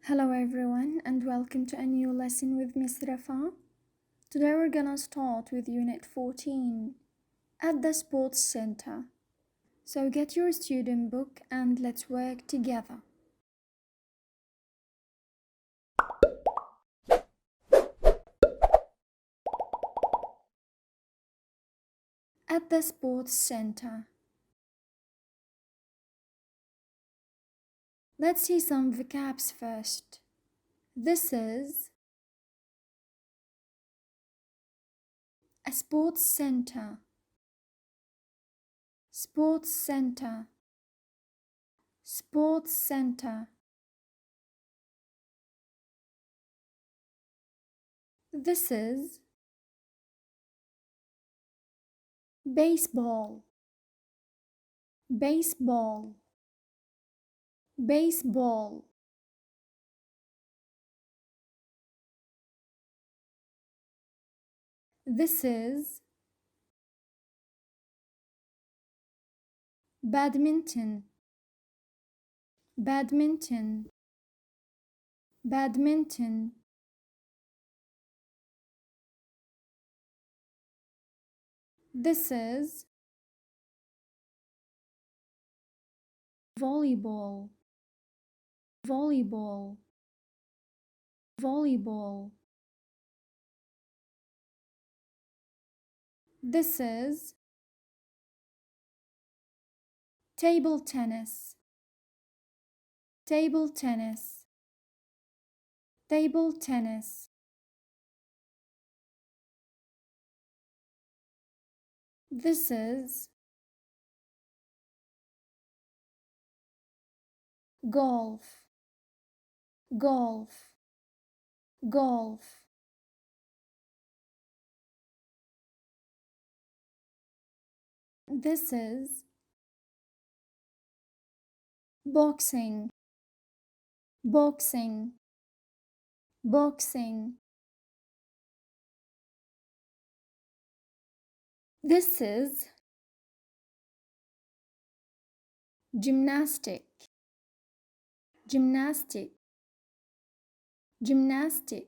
Hello everyone and welcome to a new lesson with Miss Rafa. Today we're gonna start with Unit 14 at the Sports Center. So get your student book and let's work together. At the Sports Center. Let's see some vocabs first. This is a sports center. Sports center. Sports center. This is baseball. Baseball. Baseball. This is badminton. Badminton. Badminton. This is volleyball. Volleyball. Volleyball. This is table tennis. Table tennis. Table tennis. This is golf. Golf. Golf. This is boxing. Boxing. Boxing. This is gymnastic. Gymnastic. Gymnastic.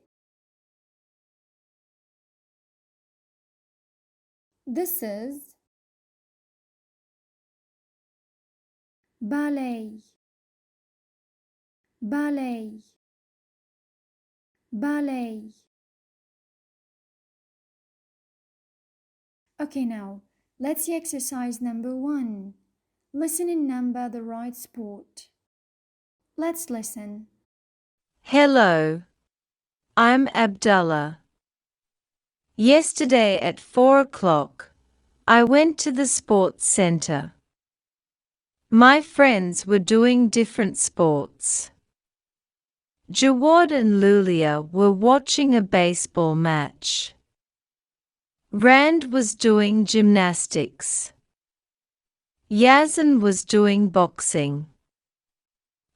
This is ballet. Ballet. Ballet. Okay, now let's see exercise number 1. Listen and number the right sport. Let's listen. Hello, I'm Abdullah. Yesterday at 4 o'clock, I went to the sports center. My friends were doing different sports. Jawad and Lulia were watching a baseball match. Rand was doing gymnastics. Yazan was doing boxing.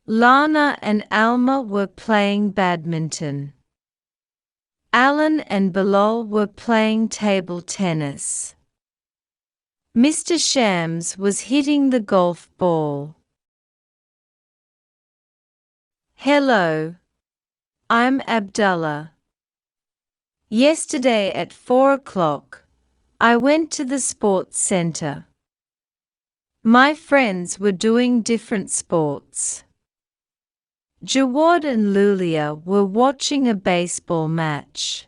Lana and Alma were playing badminton. Alan and Bilal were playing table tennis. Mr. Shams was hitting the golf ball. Hello, I'm Abdullah. Yesterday at 4 o'clock, I went to the sports center. My friends were doing different sports. Jawad and Lulia were watching a baseball match.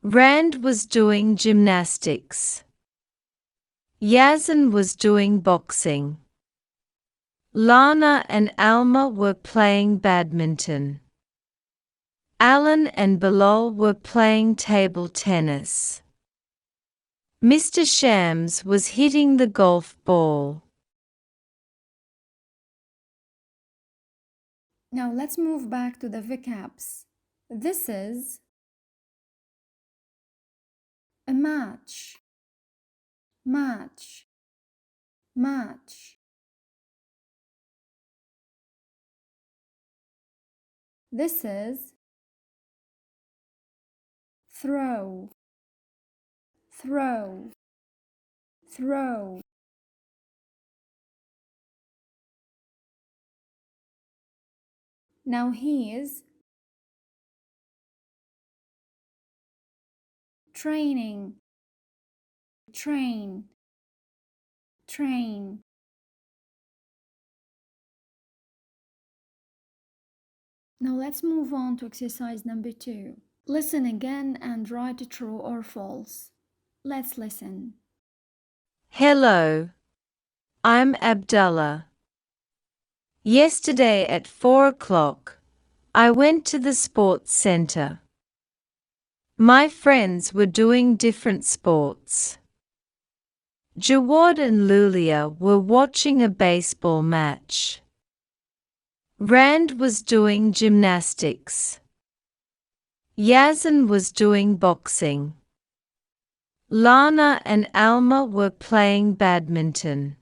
Rand was doing gymnastics. Yazan was doing boxing. Lana and Alma were playing badminton. Alan and Bilal were playing table tennis. Mr. Shams was hitting the golf ball. Now let's move back to the vocabs. This is a match. Match. Match. This is throw. Throw. Throw. Now he is training. Train. Train. Now let's move on to exercise number 2. Listen again and write true or false. Let's listen. Hello, I'm Abdullah. Yesterday at 4 o'clock, I went to the sports center. My friends were doing different sports. Jawad and Lulia were watching a baseball match. Rand was doing gymnastics. Yazan was doing boxing. Lana and Alma were playing badminton.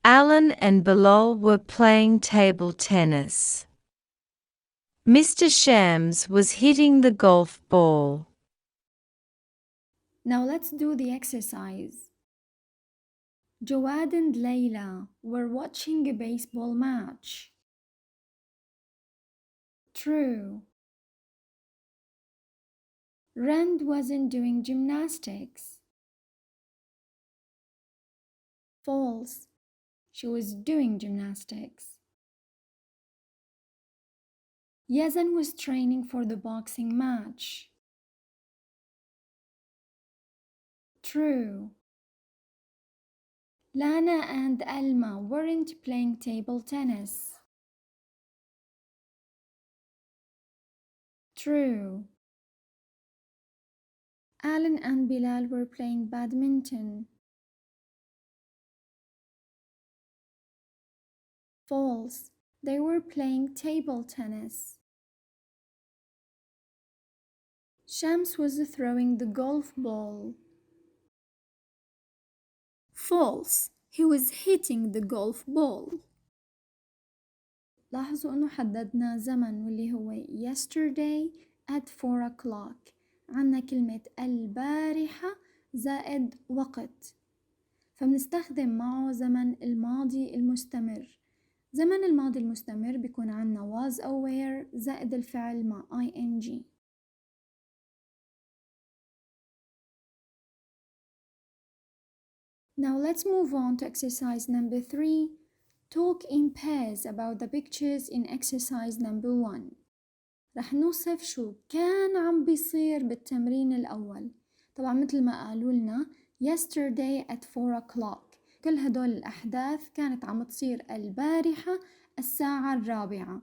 Alan and Bilal were playing table tennis. Mr. Shams was hitting the golf ball. Now let's do the exercise. Jawad and Layla were watching a baseball match. True. Rand wasn't doing gymnastics. False. She was doing gymnastics. Yazan was training for the boxing match. True. Lana and Alma weren't playing table tennis. True. Alan and Bilal were playing badminton. False. They were playing table tennis. Shams was throwing the golf ball. False. He was hitting the golf ball. لاحظوا انه حددنا زمن واللي هو yesterday at 4 o'clock. عنا كلمة البارحة زائد وقت، فبنستخدم معه زمن الماضي المستمر. زمن الماضي المستمر بيكون عنا was أو were زائد الفعل مع ing. Now let's move on to exercise number 3. Talk in pairs about the pictures in exercise number 1. رح نوصف شو كان عم بيصير بالتمرين الأول. طبعا مثل ما قالوا لنا yesterday at 4 o'clock. كل هدول الأحداث كانت عم تصير البارحة الساعة 4.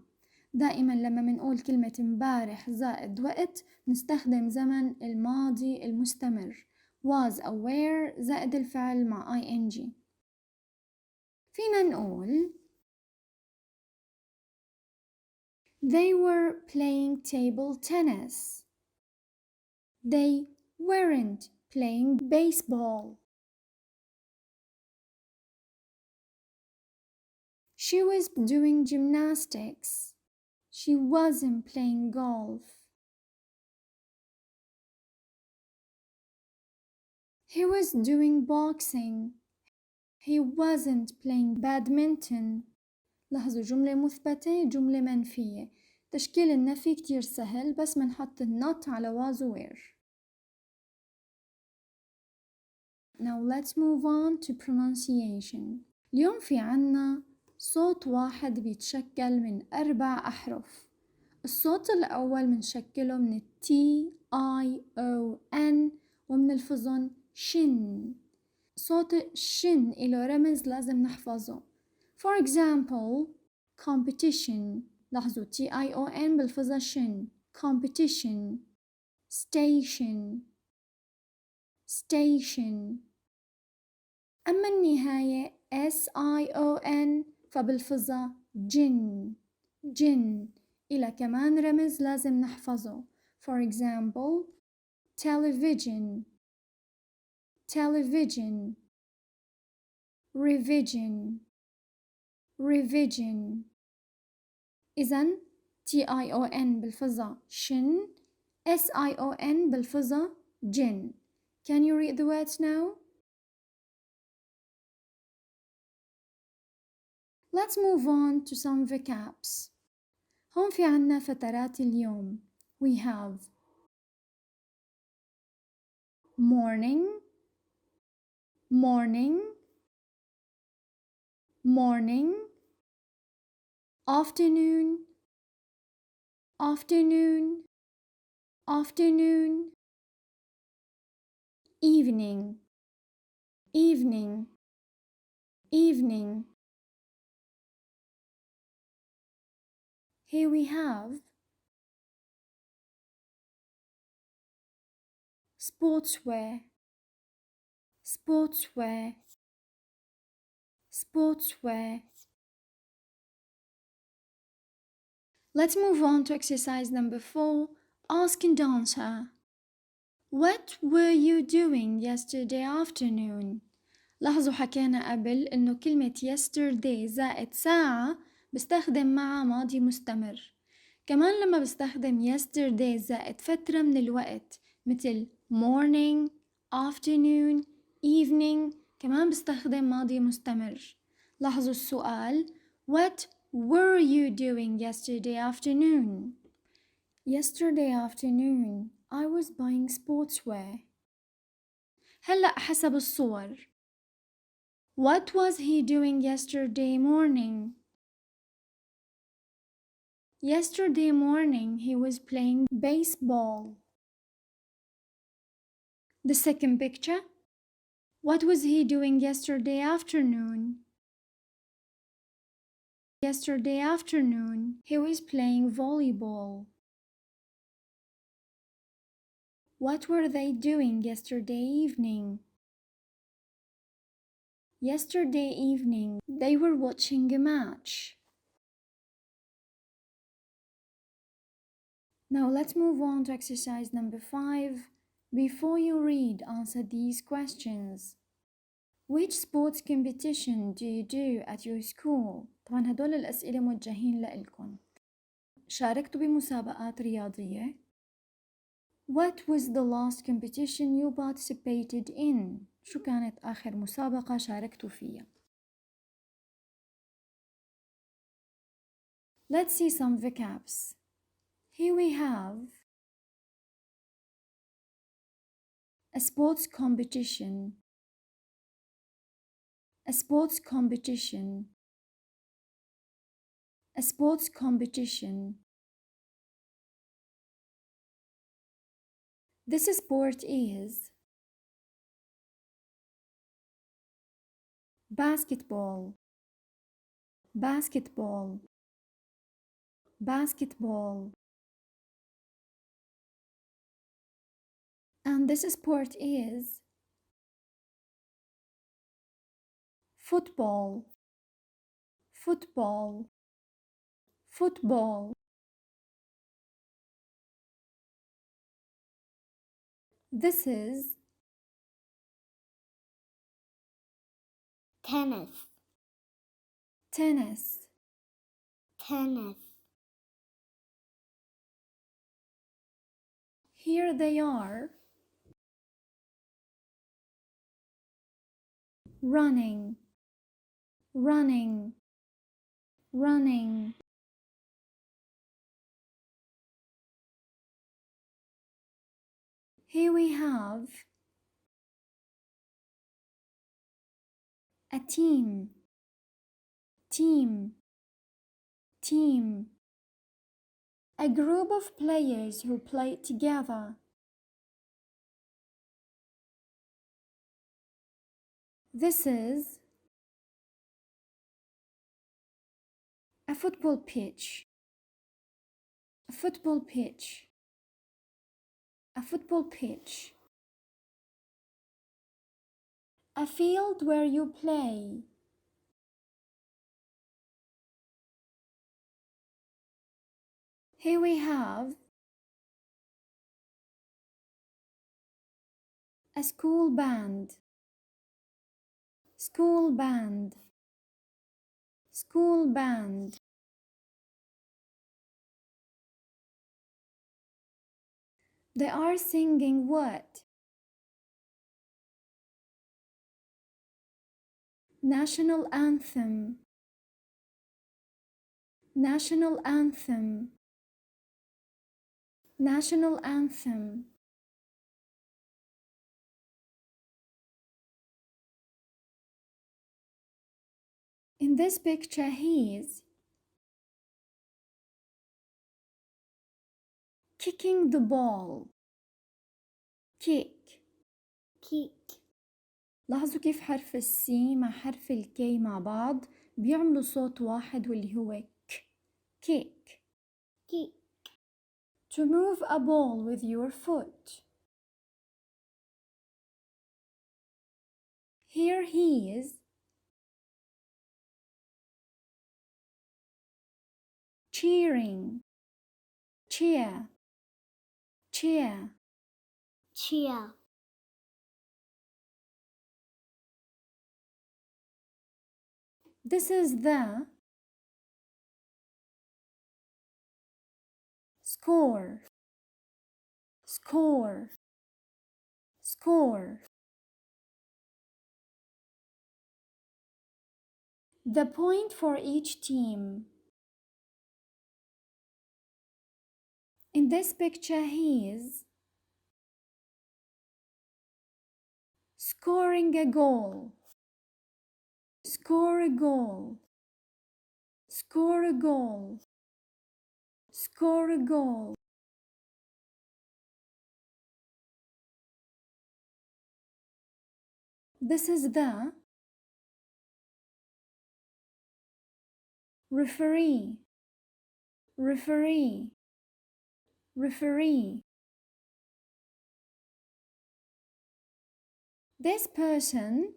دائما لما منقول كلمة امبارح زائد وقت نستخدم زمن الماضي المستمر was أو were زائد الفعل مع ing. فينا نقول They were playing table tennis. They weren't playing baseball. She was doing gymnastics. She wasn't playing golf. He was doing boxing. He wasn't playing badminton. لاحظوا جملة مثبتة جملة منفية. تشكيل النفي كتير سهل بس منحط not على was where. Now let's move on to pronunciation. اليوم في عنا صوت واحد بيتشكل من 4 أحرف. الصوت الأول منشكله من T, I, O, N ومنلفظن شن. صوت الشن إله رمز لازم نحفظه. For example, competition. لاحظوا T-I-O-N بلفظها شن. competition. station. station. أما النهاية S-I-O-N فبلفظها جن. جن. إلى كمان رمز لازم نحفظه. For example, television. television. revision. revision. إذن T-I-O-N بالفظة شن S-I-O-N بالفظة جن. Can you read the words now? Let's move on to some vocabs. هون في عنا فترات اليوم. We have morning, morning, morning, afternoon, afternoon, afternoon, evening, evening, evening. Here we have sportswear, sportswear, sportswear. Let's move on to exercise number 4. Ask and answer. What were you doing yesterday afternoon? لاحظوا حكينا قبل إنه كلمة yesterday زائد ساعة بستخدم معها ماضي مستمر. كمان لما بستخدم yesterday زائد فترة من الوقت مثل morning, afternoon, evening كمان بستخدم ماضي مستمر. لاحظوا السؤال What were you doing yesterday afternoon? Yesterday afternoon I was buying sportswear. هلأ حسب الصور. What was he doing yesterday morning? Yesterday morning he was playing baseball. The second picture. What was he doing yesterday afternoon? Yesterday afternoon he was playing volleyball. What were they doing yesterday evening? Yesterday evening they were watching a match. Now let's move on to exercise number 5. Before you read, answer these questions. Which sports competition do you do at your school? طبعا هدول الأسئلة موجهين لإلكم. شاركتوا بمسابقات رياضية؟ What was the last competition you participated in? شو كانت آخر مسابقة شاركتوا فيها؟ Let's see some vocabs. Here we have a sports competition, a sports competition, a sports competition. This sport is basketball, basketball, basketball. And this sport is football, football, football. This is tennis, tennis. tennis, Here they are. Running, running, running. Here we have a team, team, team. A group of players who play together. This is a football pitch, a football pitch, a football pitch. A field where you play. Here we have a school band, school band, school band. They are singing what? National anthem, national anthem, national anthem. In this picture he is kicking the ball. kick. kick, لاحظوا كيف حرف السي مع حرف الكي مع بعض بيعملوا صوت واحد واللي هو ك. kick. kick, To move a ball with your foot. Here he is cheering. cheer. cheer. cheer, This is the score. score. score. The point for each team. In this picture he is scoring a goal. score a goal. score a goal. score a goal. This is the referee. referee. referee. This person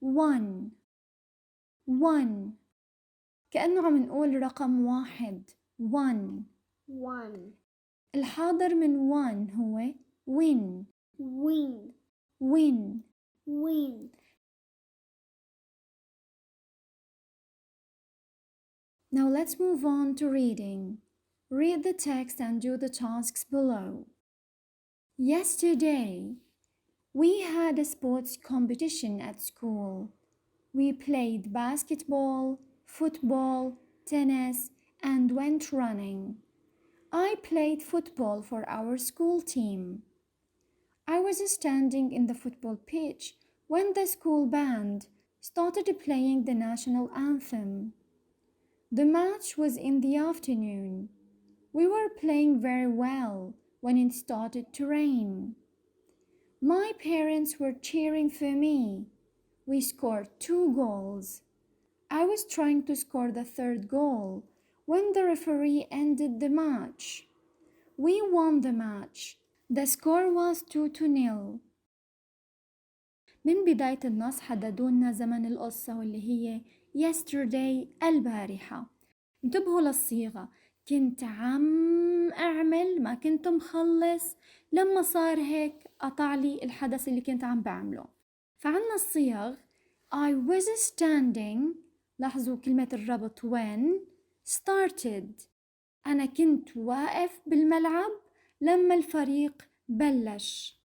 won. won. كأنه عم نقول رقم واحد. won. one, الحاضر من won هو win. win, win. win. Now let's move on to reading. Read the text and do the tasks below. Yesterday, we had a sports competition at school. We played basketball, football, tennis, and went running. I played football for our school team. I was standing in the football pitch when the school band started playing the national anthem. The match was in the afternoon. We were playing very well when it started to rain. My parents were cheering for me. We scored 2 goals. I was trying to score the 3rd goal when the referee ended the match. We won the match. The score was 2-0. من بداية النص حددوا لنا زمن القصة واللي هي yesterday البارحة. انتبهوا للصيغة. كنت عم أعمل ما كنت مخلص لما صار هيك قطع لي الحدث اللي كنت عم بعمله. فعنا الصيغ I was standing. لاحظوا كلمة الربط when started. أنا كنت واقف بالملعب لما الفريق بلش.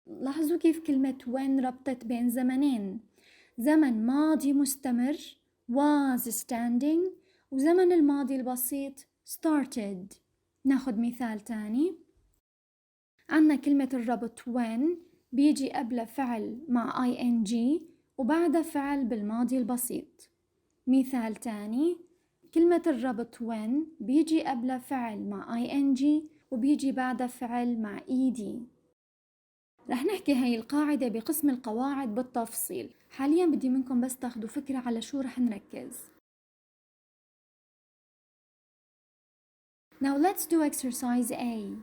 لاحظوا كيف كلمة when ربطت بين زمنين. زمن ماضي مستمر was standing وزمن الماضي البسيط started. ناخد مثال تاني. عنا كلمة الربط when بيجي قبل فعل مع ing وبعد فعل بالماضي البسيط. مثال تاني. كلمة الربط when بيجي قبل فعل مع ing وبيجي بعد فعل مع ed. رح نحكي هاي القاعدة بقسم القواعد بالتفصيل. حاليا بدي منكم بس تاخدوا فكرة على شو رح نركز. Now let's do exercise A.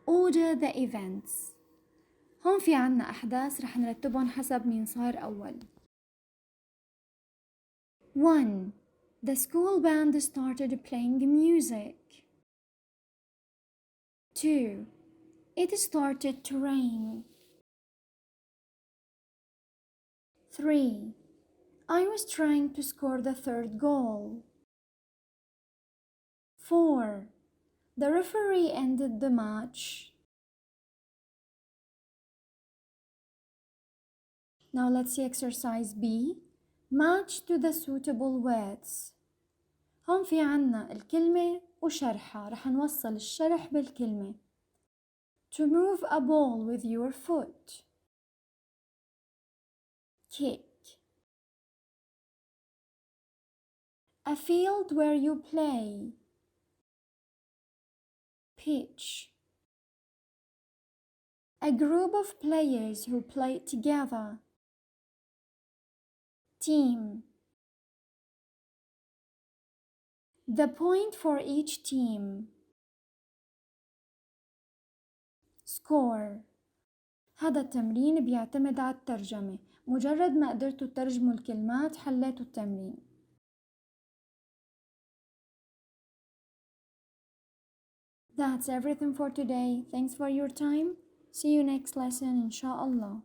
Order the events. هون في عنا أحداث رح نرتبهم حسب مين صار أول. 1. The school band started playing music. 2. It started to rain. 3. I was trying to score the 3rd goal. 4. The referee ended the match. Now let's see exercise B. match to the suitable words. هون في عنا الكلمة وشرحها، رح نوصل الشرح بالكلمة. To move a ball with your foot. Kick. A field where you play. Pitch. A group of players who play together. Team. The point for each team. Score. هذا التمرين بيعتمد على الترجمة، مجرد ما قدرتوا تترجموا الكلمات حليتوا التمرين. That's everything for today. Thanks for your time. See you next lesson إن شاء الله.